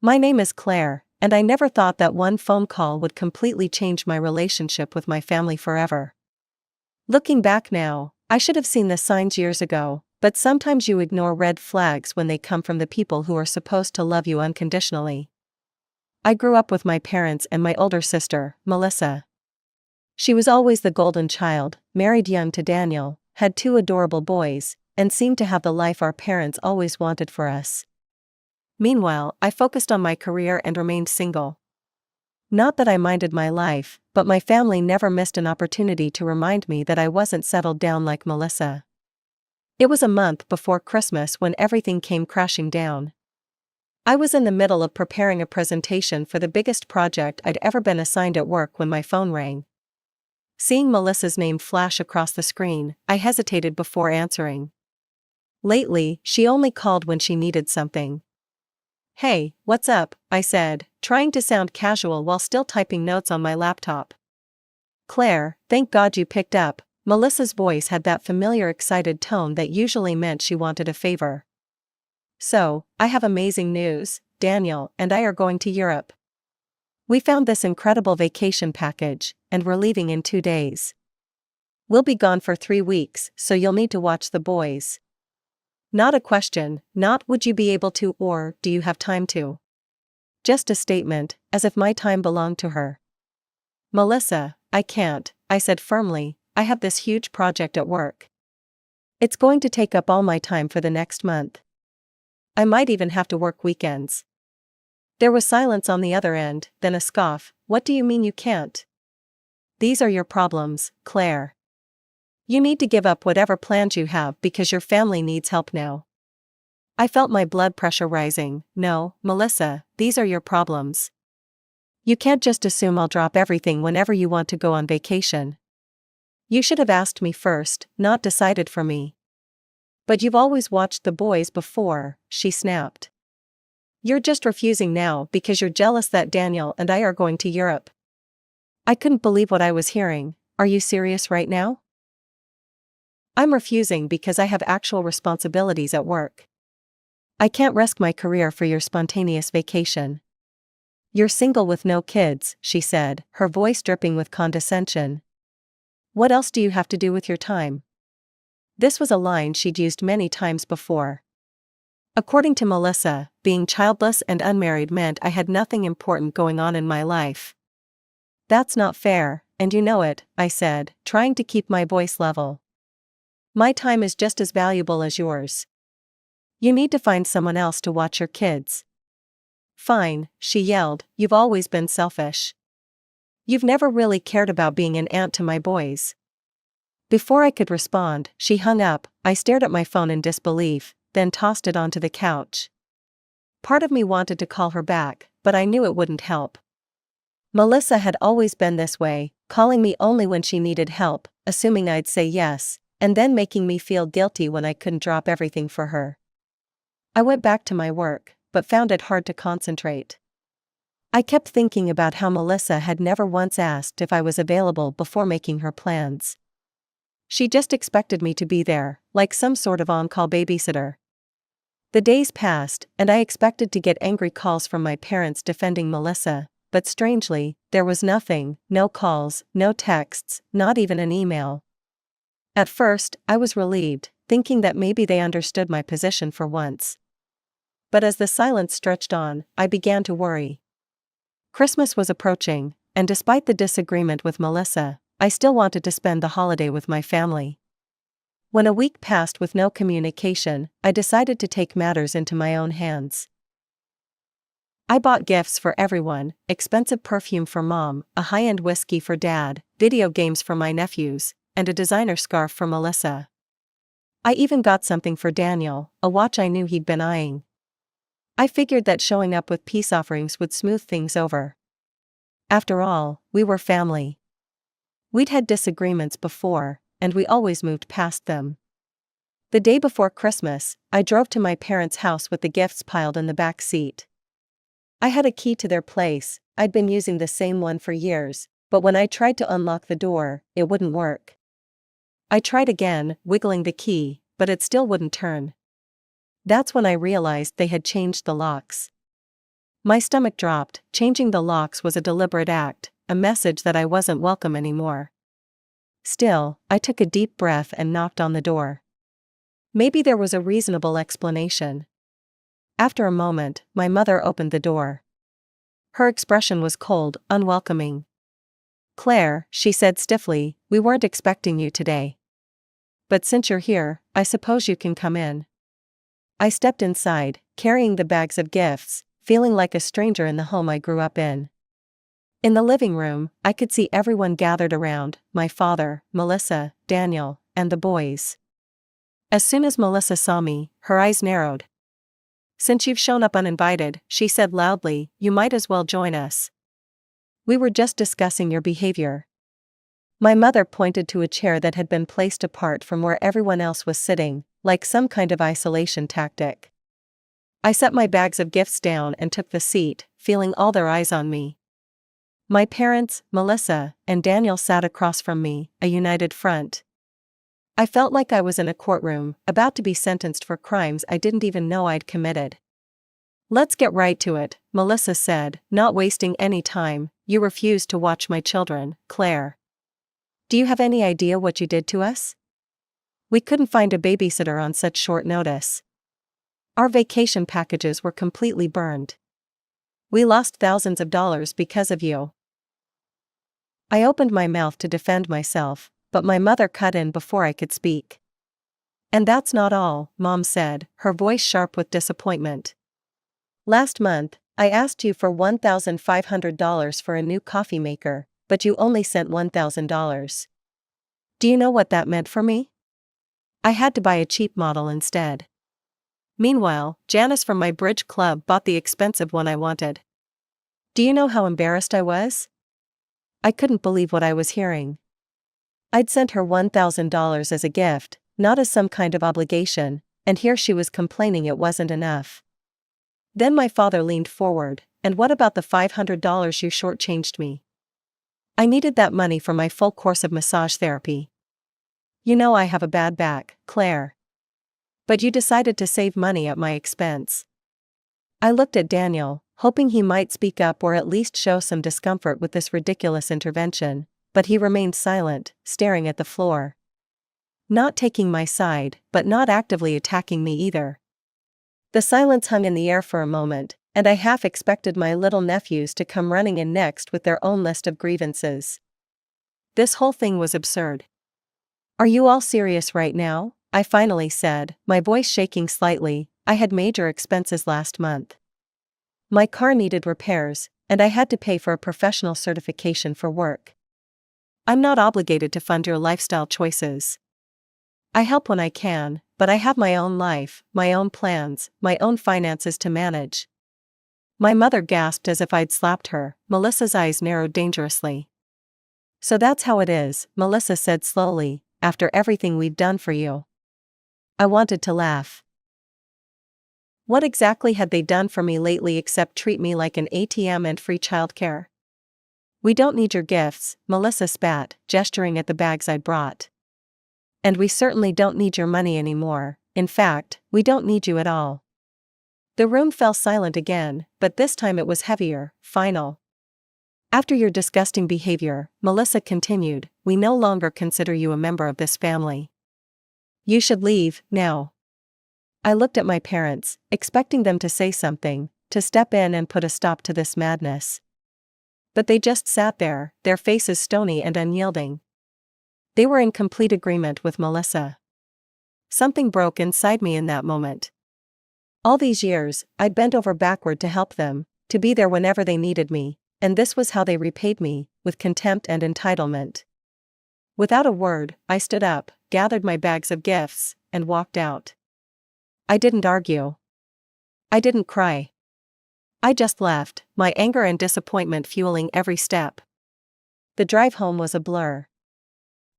My name is Claire, and I never thought that one phone call would completely change my relationship with my family forever. Looking back now, I should have seen the signs years ago, but sometimes you ignore red flags when they come from the people who are supposed to love you unconditionally. I grew up with my parents and my older sister, Melissa. She was always the golden child, married young to Daniel, had 2 adorable boys, and seemed to have the life our parents always wanted for us. Meanwhile, I focused on my career and remained single. Not that I minded my life, but my family never missed an opportunity to remind me that I wasn't settled down like Melissa. It was a month before Christmas when everything came crashing down. I was in the middle of preparing a presentation for the biggest project I'd ever been assigned at work when my phone rang. Seeing Melissa's name flash across the screen, I hesitated before answering. Lately, she only called when she needed something. "Hey, what's up?" I said, trying to sound casual while still typing notes on my laptop. "Claire, thank God you picked up." Melissa's voice had that familiar excited tone that usually meant she wanted a favor. "So, I have amazing news. Daniel and I are going to Europe. We found this incredible vacation package, and we're leaving in 2 days. We'll be gone for 3 weeks, so you'll need to watch the boys." Not a question, not would you be able to or do you have time to. Just a statement, as if my time belonged to her. "Melissa, I can't," I said firmly. "I have this huge project at work. It's going to take up all my time for the next month. I might even have to work weekends." There was silence on the other end, then a scoff. "What do you mean you can't? These are your problems, Claire. You need to give up whatever plans you have because your family needs help now." I felt my blood pressure rising. "No, Melissa, these are your problems. You can't just assume I'll drop everything whenever you want to go on vacation. You should have asked me first, not decided for me." "But you've always watched the boys before," she snapped. "You're just refusing now because you're jealous that Daniel and I are going to Europe." I couldn't believe what I was hearing. "Are you serious right now?" "I'm refusing because I have actual responsibilities at work. I can't risk my career for your spontaneous vacation." "You're single with no kids," she said, her voice dripping with condescension. "What else do you have to do with your time?" This was a line she'd used many times before. According to Melissa, being childless and unmarried meant I had nothing important going on in my life. "That's not fair, and you know it," I said, trying to keep my voice level. "My time is just as valuable as yours. You need to find someone else to watch your kids." "Fine," she yelled, "you've always been selfish. You've never really cared about being an aunt to my boys." Before I could respond, she hung up. I stared at my phone in disbelief, then tossed it onto the couch. Part of me wanted to call her back, but I knew it wouldn't help. Melissa had always been this way, calling me only when she needed help, assuming I'd say yes, and then making me feel guilty when I couldn't drop everything for her. I went back to my work, but found it hard to concentrate. I kept thinking about how Melissa had never once asked if I was available before making her plans. She just expected me to be there, like some sort of on-call babysitter. The days passed, and I expected to get angry calls from my parents defending Melissa, but strangely, there was nothing, no calls, no texts, not even an email. At first, I was relieved, thinking that maybe they understood my position for once. But as the silence stretched on, I began to worry. Christmas was approaching, and despite the disagreement with Melissa, I still wanted to spend the holiday with my family. When a week passed with no communication, I decided to take matters into my own hands. I bought gifts for everyone: expensive perfume for Mom, a high-end whiskey for Dad, video games for my nephews, and a designer scarf for Melissa. I even got something for Daniel, a watch I knew he'd been eyeing. I figured that showing up with peace offerings would smooth things over. After all, we were family. We'd had disagreements before, and we always moved past them. The day before Christmas, I drove to my parents' house with the gifts piled in the back seat. I had a key to their place. I'd been using the same one for years, but when I tried to unlock the door, it wouldn't work. I tried again, wiggling the key, but it still wouldn't turn. That's when I realized they had changed the locks. My stomach dropped. Changing the locks was a deliberate act, a message that I wasn't welcome anymore. Still, I took a deep breath and knocked on the door. Maybe there was a reasonable explanation. After a moment, my mother opened the door. Her expression was cold, unwelcoming. "Claire," she said stiffly, "we weren't expecting you today. But since you're here, I suppose you can come in." I stepped inside, carrying the bags of gifts, feeling like a stranger in the home I grew up in. In the living room, I could see everyone gathered around: my father, Melissa, Daniel, and the boys. As soon as Melissa saw me, her eyes narrowed. "Since you've shown up uninvited," she said loudly, "you might as well join us. We were just discussing your behavior." My mother pointed to a chair that had been placed apart from where everyone else was sitting, like some kind of isolation tactic. I set my bags of gifts down and took the seat, feeling all their eyes on me. My parents, Melissa, and Daniel sat across from me, a united front. I felt like I was in a courtroom, about to be sentenced for crimes I didn't even know I'd committed. "Let's get right to it," Melissa said, not wasting any time. "You refused to watch my children, Claire. Do you have any idea what you did to us? We couldn't find a babysitter on such short notice. Our vacation packages were completely burned. We lost thousands of dollars because of you." I opened my mouth to defend myself, but my mother cut in before I could speak. "And that's not all," Mom said, her voice sharp with disappointment. "Last month, I asked you for $1,500 for a new coffee maker, but you only sent $1,000. Do you know what that meant for me? I had to buy a cheap model instead. Meanwhile, Janice from my bridge club bought the expensive one I wanted. Do you know how embarrassed I was? I couldn't believe what I was hearing. I'd sent her $1,000 as a gift, not as some kind of obligation, and here she was complaining it wasn't enough. Then my father leaned forward. "And what about the $500 you shortchanged me? I needed that money for my full course of massage therapy. You know I have a bad back, Claire. But you decided to save money at my expense." I looked at Daniel, hoping he might speak up or at least show some discomfort with this ridiculous intervention, but he remained silent, staring at the floor. Not taking my side, but not actively attacking me either. The silence hung in the air for a moment, and I half expected my little nephews to come running in next with their own list of grievances. This whole thing was absurd. "Are you all serious right now?" I finally said, my voice shaking slightly. I had major expenses last month. My car needed repairs, and I had to pay for a professional certification for work. I'm not obligated to fund your lifestyle choices. I help when I can, but I have my own life, my own plans, my own finances to manage. My mother gasped as if I'd slapped her. Melissa's eyes narrowed dangerously. "So that's how it is," Melissa said slowly, "after everything we've done for you." I wanted to laugh. What exactly had they done for me lately except treat me like an ATM and free childcare? "We don't need your gifts," Melissa spat, gesturing at the bags I'd brought. "And we certainly don't need your money anymore. In fact, we don't need you at all." The room fell silent again, but this time it was heavier, final. "After your disgusting behavior," Melissa continued, "we no longer consider you a member of this family. You should leave, now." I looked at my parents, expecting them to say something, to step in and put a stop to this madness. But they just sat there, their faces stony and unyielding. They were in complete agreement with Melissa. Something broke inside me in that moment. All these years, I'd bent over backward to help them, to be there whenever they needed me, and this was how they repaid me, with contempt and entitlement. Without a word, I stood up, gathered my bags of gifts, and walked out. I didn't argue. I didn't cry. I just left, my anger and disappointment fueling every step. The drive home was a blur.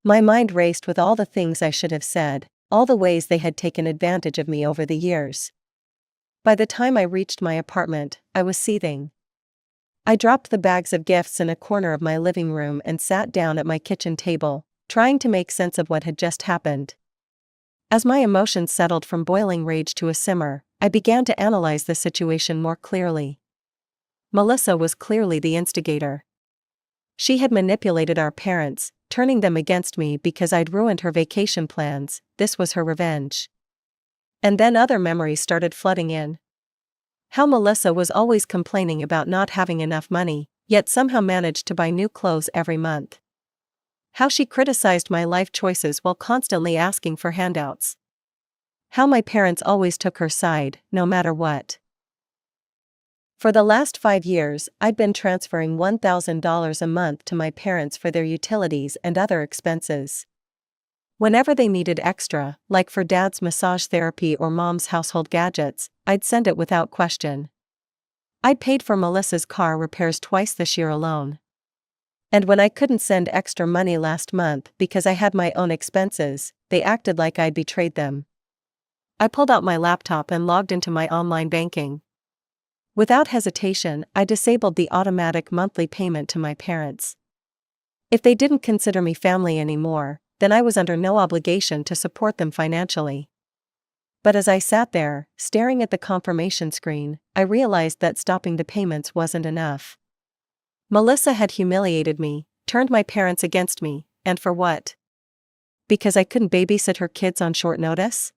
My mind raced with all the things I should have said, all the ways they had taken advantage of me over the years. By the time I reached my apartment, I was seething. I dropped the bags of gifts in a corner of my living room and sat down at my kitchen table, trying to make sense of what had just happened. As my emotions settled from boiling rage to a simmer, I began to analyze the situation more clearly. Melissa was clearly the instigator. She had manipulated our parents, turning them against me because I'd ruined her vacation plans. This was her revenge. And then other memories started flooding in. How Melissa was always complaining about not having enough money, yet somehow managed to buy new clothes every month. How she criticized my life choices while constantly asking for handouts. How my parents always took her side, no matter what. For the last 5 years, I'd been transferring $1,000 a month to my parents for their utilities and other expenses. Whenever they needed extra, like for dad's massage therapy or mom's household gadgets, I'd send it without question. I'd paid for Melissa's car repairs twice this year alone. And when I couldn't send extra money last month because I had my own expenses, they acted like I'd betrayed them. I pulled out my laptop and logged into my online banking. Without hesitation, I disabled the automatic monthly payment to my parents. If they didn't consider me family anymore, then I was under no obligation to support them financially. But as I sat there, staring at the confirmation screen, I realized that stopping the payments wasn't enough. Melissa had humiliated me, turned my parents against me, and for what? Because I couldn't babysit her kids on short notice?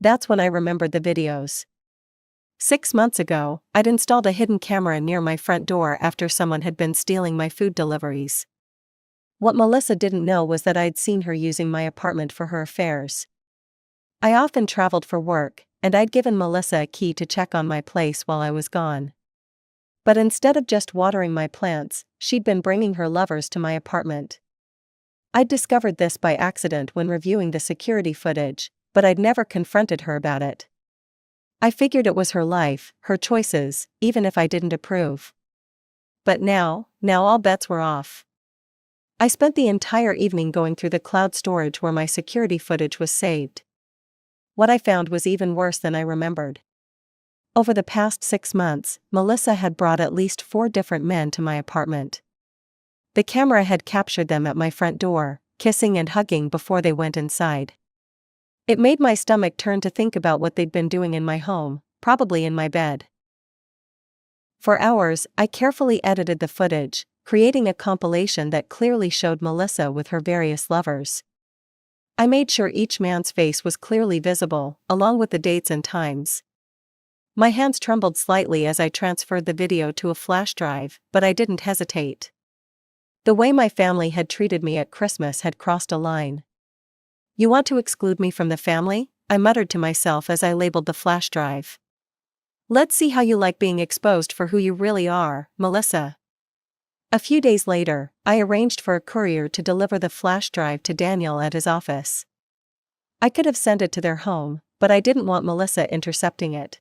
That's when I remembered the videos. 6 months ago, I'd installed a hidden camera near my front door after someone had been stealing my food deliveries. What Melissa didn't know was that I'd seen her using my apartment for her affairs. I often traveled for work, and I'd given Melissa a key to check on my place while I was gone. But instead of just watering my plants, she'd been bringing her lovers to my apartment. I'd discovered this by accident when reviewing the security footage, but I'd never confronted her about it. I figured it was her life, her choices, even if I didn't approve. But now all bets were off. I spent the entire evening going through the cloud storage where my security footage was saved. What I found was even worse than I remembered. Over the past 6 months, Melissa had brought at least 4 different men to my apartment. The camera had captured them at my front door, kissing and hugging before they went inside. It made my stomach turn to think about what they'd been doing in my home, probably in my bed. For hours, I carefully edited the footage, creating a compilation that clearly showed Melissa with her various lovers. I made sure each man's face was clearly visible, along with the dates and times. My hands trembled slightly as I transferred the video to a flash drive, but I didn't hesitate. The way my family had treated me at Christmas had crossed a line. "You want to exclude me from the family?" I muttered to myself as I labeled the flash drive. "Let's see how you like being exposed for who you really are, Melissa." A few days later, I arranged for a courier to deliver the flash drive to Daniel at his office. I could have sent it to their home, but I didn't want Melissa intercepting it.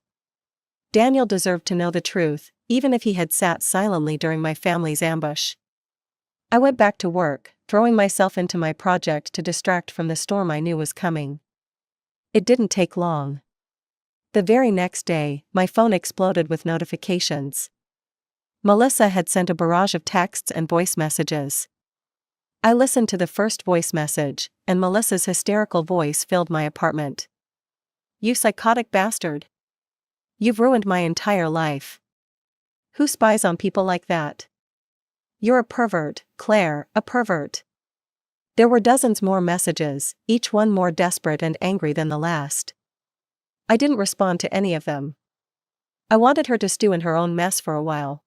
Daniel deserved to know the truth, even if he had sat silently during my family's ambush. I went back to work, throwing myself into my project to distract from the storm I knew was coming. It didn't take long. The very next day, my phone exploded with notifications. Melissa had sent a barrage of texts and voice messages. I listened to the first voice message, and Melissa's hysterical voice filled my apartment. "You psychotic bastard. You've ruined my entire life. Who spies on people like that? You're a pervert, Claire, a pervert." There were dozens more messages, each one more desperate and angry than the last. I didn't respond to any of them. I wanted her to stew in her own mess for a while.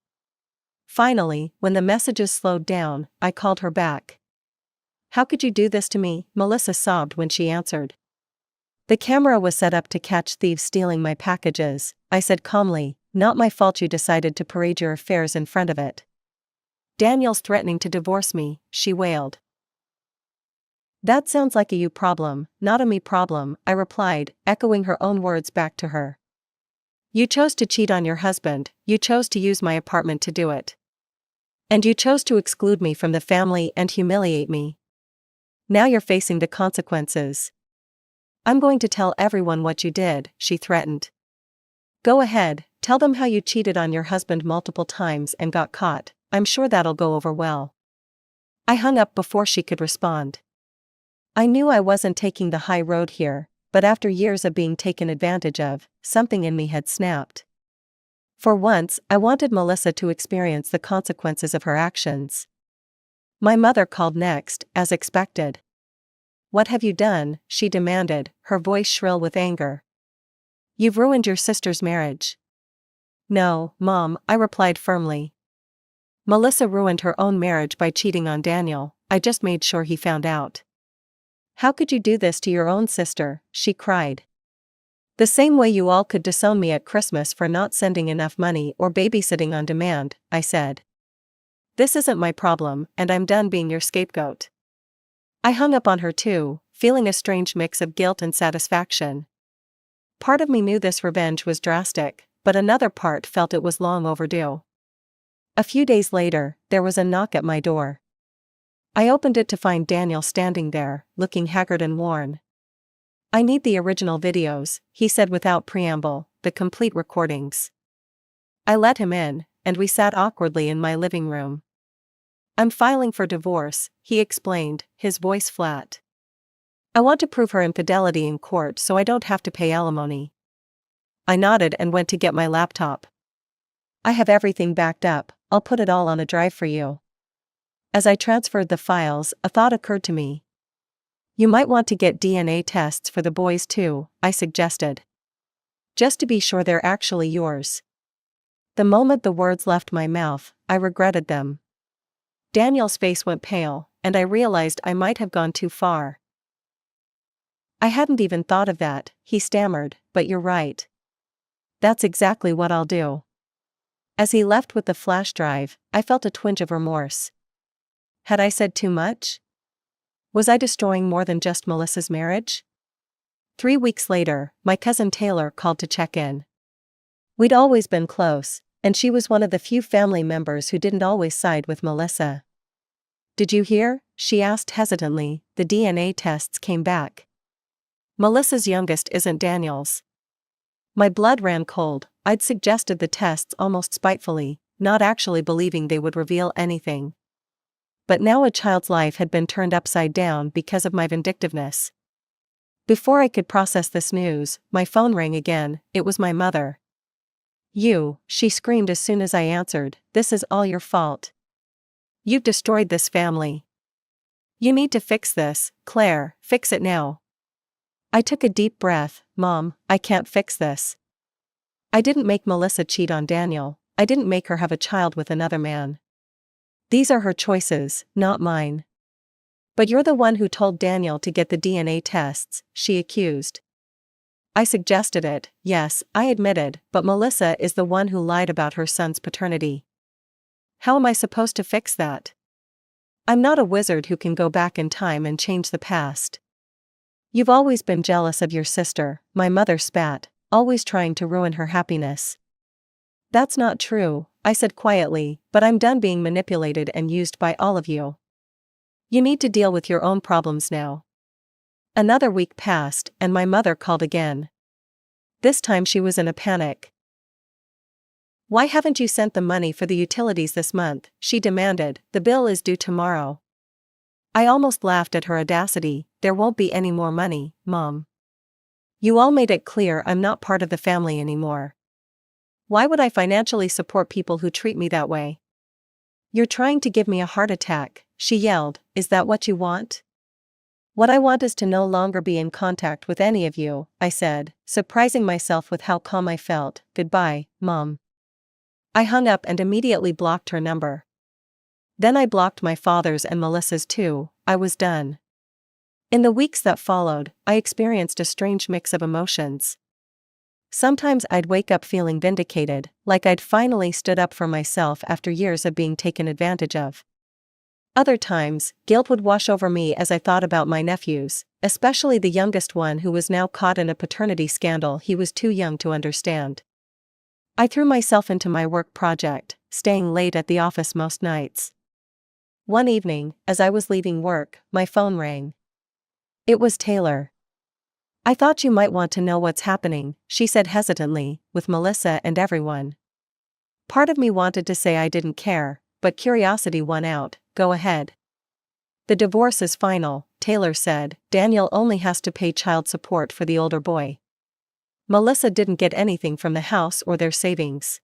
Finally, when the messages slowed down, I called her back. "How could you do this to me?" Melissa sobbed when she answered. "The camera was set up to catch thieves stealing my packages," I said calmly. "Not my fault you decided to parade your affairs in front of it." "Daniel's threatening to divorce me," she wailed. "That sounds like a you problem, not a me problem," I replied, echoing her own words back to her. "You chose to cheat on your husband, you chose to use my apartment to do it. And you chose to exclude me from the family and humiliate me. Now you're facing the consequences. I'm going to tell everyone what you did," she threatened. "Go ahead, tell them how you cheated on your husband multiple times and got caught. I'm sure that'll go over well." I hung up before she could respond. I knew I wasn't taking the high road here, but after years of being taken advantage of, something in me had snapped. For once, I wanted Melissa to experience the consequences of her actions. My mother called next, as expected. "What have you done?" she demanded, her voice shrill with anger. "You've ruined your sister's marriage." "No, Mom," I replied firmly. "Melissa ruined her own marriage by cheating on Daniel. I just made sure he found out." "How could you do this to your own sister?" she cried. "The same way you all could disown me at Christmas for not sending enough money or babysitting on demand," I said. "This isn't my problem, and I'm done being your scapegoat." I hung up on her too, feeling a strange mix of guilt and satisfaction. Part of me knew this revenge was drastic, but another part felt it was long overdue. A few days later, there was a knock at my door. I opened it to find Daniel standing there, looking haggard and worn. "I need the original videos," he said without preamble, "the complete recordings." I let him in, and we sat awkwardly in my living room. "I'm filing for divorce," he explained, his voice flat. "I want to prove her infidelity in court so I don't have to pay alimony." I nodded and went to get my laptop. "I have everything backed up, I'll put it all on a drive for you." As I transferred the files, a thought occurred to me. "You might want to get DNA tests for the boys too," I suggested. "Just to be sure they're actually yours." The moment the words left my mouth, I regretted them. Daniel's face went pale, and I realized I might have gone too far. "I hadn't even thought of that," he stammered, "but you're right. That's exactly what I'll do." As he left with the flash drive, I felt a twinge of remorse. Had I said too much? Was I destroying more than just Melissa's marriage? 3 weeks later, my cousin Taylor called to check in. We'd always been close, and she was one of the few family members who didn't always side with Melissa. "Did you hear?" she asked hesitantly. "The DNA tests came back. Melissa's youngest isn't Daniel's." My blood ran cold. I'd suggested the tests almost spitefully, not actually believing they would reveal anything. But now a child's life had been turned upside down because of my vindictiveness. Before I could process this news, my phone rang again. It was my mother. "You," she screamed as soon as I answered, "this is all your fault. You've destroyed this family. You need to fix this, Claire, fix it now." I took a deep breath. "Mom, I can't fix this. I didn't make Melissa cheat on Daniel. I didn't make her have a child with another man. These are her choices, not mine." "But you're the one who told Daniel to get the DNA tests," she accused. I suggested it, yes, I admitted, but Melissa is the one who lied about her son's paternity. How am I supposed to fix that? I'm not a wizard who can go back in time and change the past. "You've always been jealous of your sister," my mother spat, "always trying to ruin her happiness." "That's not true," I said quietly, "but I'm done being manipulated and used by all of you. You need to deal with your own problems now." Another week passed, and my mother called again. This time she was in a panic. "Why haven't you sent the money for the utilities this month?" she demanded. "The bill is due tomorrow." I almost laughed at her audacity. "There won't be any more money, Mom. You all made it clear I'm not part of the family anymore. Why would I financially support people who treat me that way?" "You're trying to give me a heart attack," she yelled. "Is that what you want?" "What I want is to no longer be in contact with any of you," I said, surprising myself with how calm I felt. "Goodbye, Mom." I hung up and immediately blocked her number. Then I blocked my father's and Melissa's too. I was done. In the weeks that followed, I experienced a strange mix of emotions. Sometimes I'd wake up feeling vindicated, like I'd finally stood up for myself after years of being taken advantage of. Other times, guilt would wash over me as I thought about my nephews, especially the youngest one who was now caught in a paternity scandal he was too young to understand. I threw myself into my work project, staying late at the office most nights. One evening, as I was leaving work, my phone rang. It was Taylor. "I thought you might want to know what's happening," she said hesitantly, "with Melissa and everyone." Part of me wanted to say I didn't care, but curiosity won out. "Go ahead." "The divorce is final," Taylor said. "Daniel only has to pay child support for the older boy. Melissa didn't get anything from the house or their savings.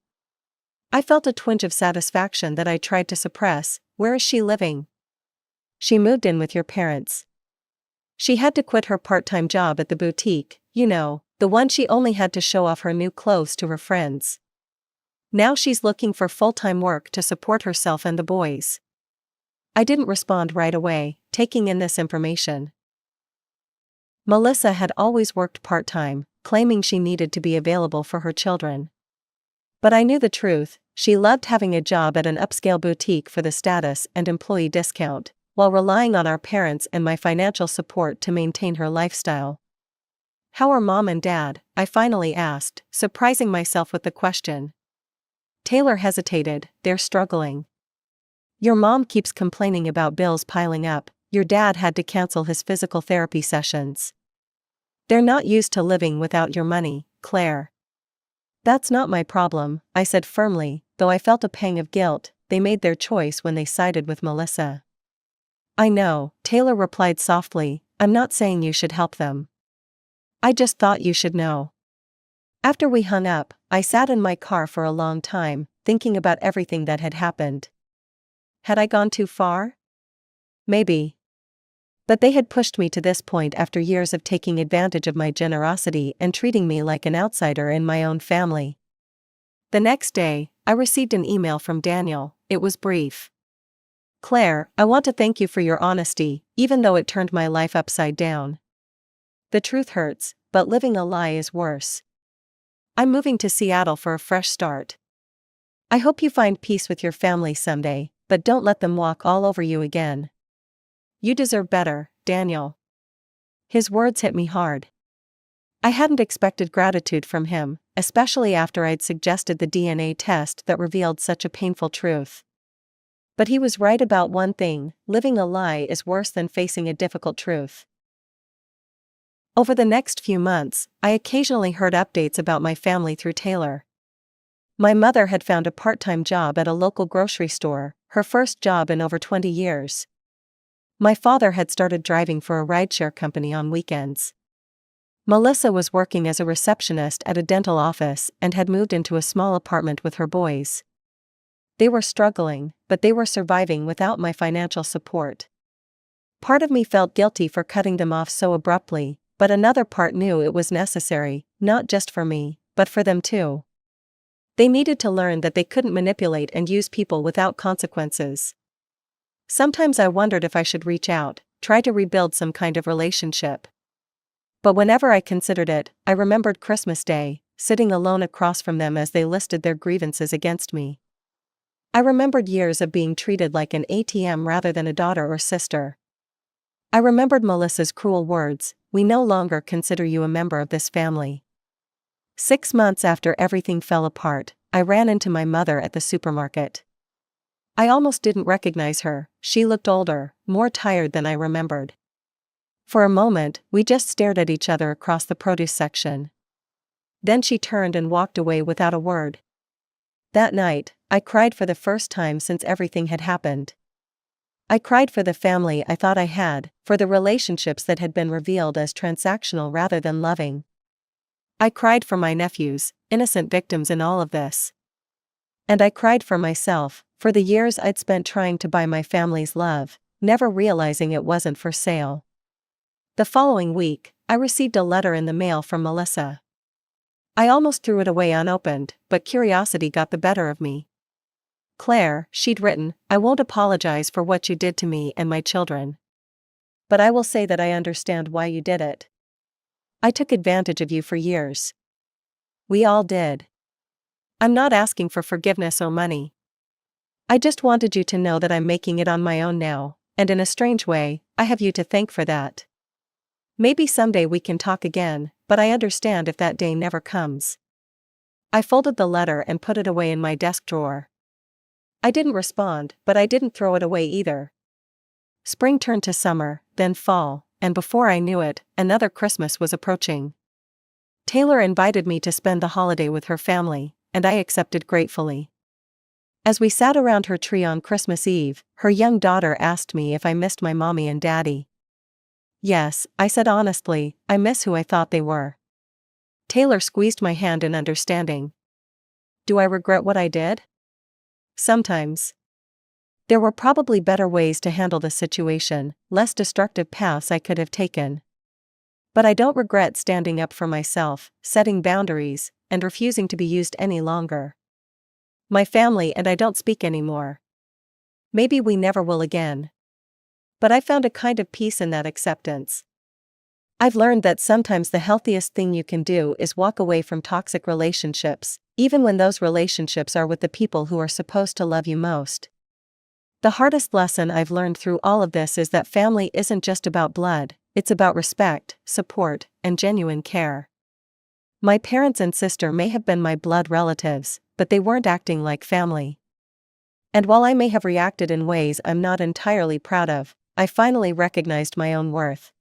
I felt a twinge of satisfaction that I tried to suppress. Where is she living? She moved in with your parents. She had to quit her part-time job at the boutique, the one she only had to show off her new clothes to her friends. Now she's looking for full-time work to support herself and the boys. I didn't respond right away, taking in this information. Melissa had always worked part-time, claiming she needed to be available for her children. But I knew the truth. She loved having a job at an upscale boutique for the status and employee discount, while relying on our parents and my financial support to maintain her lifestyle. How are Mom and Dad? I finally asked, surprising myself with the question. Taylor hesitated. They're struggling. Your mom keeps complaining about bills piling up. Your dad had to cancel his physical therapy sessions. They're not used to living without your money, Claire. That's not my problem, I said firmly, though I felt a pang of guilt. They made their choice when they sided with Melissa. I know, Taylor replied softly. I'm not saying you should help them. I just thought you should know. After we hung up, I sat in my car for a long time, thinking about everything that had happened. Had I gone too far? Maybe. But they had pushed me to this point after years of taking advantage of my generosity and treating me like an outsider in my own family. The next day, I received an email from Daniel. It was brief. Claire, I want to thank you for your honesty, even though it turned my life upside down. The truth hurts, but living a lie is worse. I'm moving to Seattle for a fresh start. I hope you find peace with your family someday, but don't let them walk all over you again. You deserve better, Daniel. His words hit me hard. I hadn't expected gratitude from him, especially after I'd suggested the DNA test that revealed such a painful truth. But he was right about one thing: living a lie is worse than facing a difficult truth. Over the next few months, I occasionally heard updates about my family through Taylor. My mother had found a part-time job at a local grocery store, her first job in over 20 years. My father had started driving for a rideshare company on weekends. Melissa was working as a receptionist at a dental office and had moved into a small apartment with her boys. They were struggling, but they were surviving without my financial support. Part of me felt guilty for cutting them off so abruptly, but another part knew it was necessary, not just for me, but for them too. They needed to learn that they couldn't manipulate and use people without consequences. Sometimes I wondered if I should reach out, try to rebuild some kind of relationship. But whenever I considered it, I remembered Christmas Day, sitting alone across from them as they listed their grievances against me. I remembered years of being treated like an ATM rather than a daughter or sister. I remembered Melissa's cruel words, "We no longer consider you a member of this family." 6 months after everything fell apart, I ran into my mother at the supermarket. I almost didn't recognize her. She looked older, more tired than I remembered. For a moment, we just stared at each other across the produce section. Then she turned and walked away without a word. That night, I cried for the first time since everything had happened. I cried for the family I thought I had, for the relationships that had been revealed as transactional rather than loving. I cried for my nephews, innocent victims in all of this. And I cried for myself, for the years I'd spent trying to buy my family's love, never realizing it wasn't for sale. The following week, I received a letter in the mail from Melissa. I almost threw it away unopened, but curiosity got the better of me. Claire, she'd written, I won't apologize for what you did to me and my children. But I will say that I understand why you did it. I took advantage of you for years. We all did. I'm not asking for forgiveness or money. I just wanted you to know that I'm making it on my own now, and in a strange way, I have you to thank for that. Maybe someday we can talk again, but I understand if that day never comes. I folded the letter and put it away in my desk drawer. I didn't respond, but I didn't throw it away either. Spring turned to summer, then fall, and before I knew it, another Christmas was approaching. Taylor invited me to spend the holiday with her family, and I accepted gratefully. As we sat around her tree on Christmas Eve, her young daughter asked me if I missed my mommy and daddy. Yes, I said honestly, I miss who I thought they were. Taylor squeezed my hand in understanding. Do I regret what I did? Sometimes. There were probably better ways to handle the situation, less destructive paths I could have taken. But I don't regret standing up for myself, setting boundaries, and refusing to be used any longer. My family and I don't speak anymore. Maybe we never will again. But I found a kind of peace in that acceptance. I've learned that sometimes the healthiest thing you can do is walk away from toxic relationships, even when those relationships are with the people who are supposed to love you most. The hardest lesson I've learned through all of this is that family isn't just about blood, it's about respect, support, and genuine care. My parents and sister may have been my blood relatives, but they weren't acting like family. And while I may have reacted in ways I'm not entirely proud of, I finally recognized my own worth.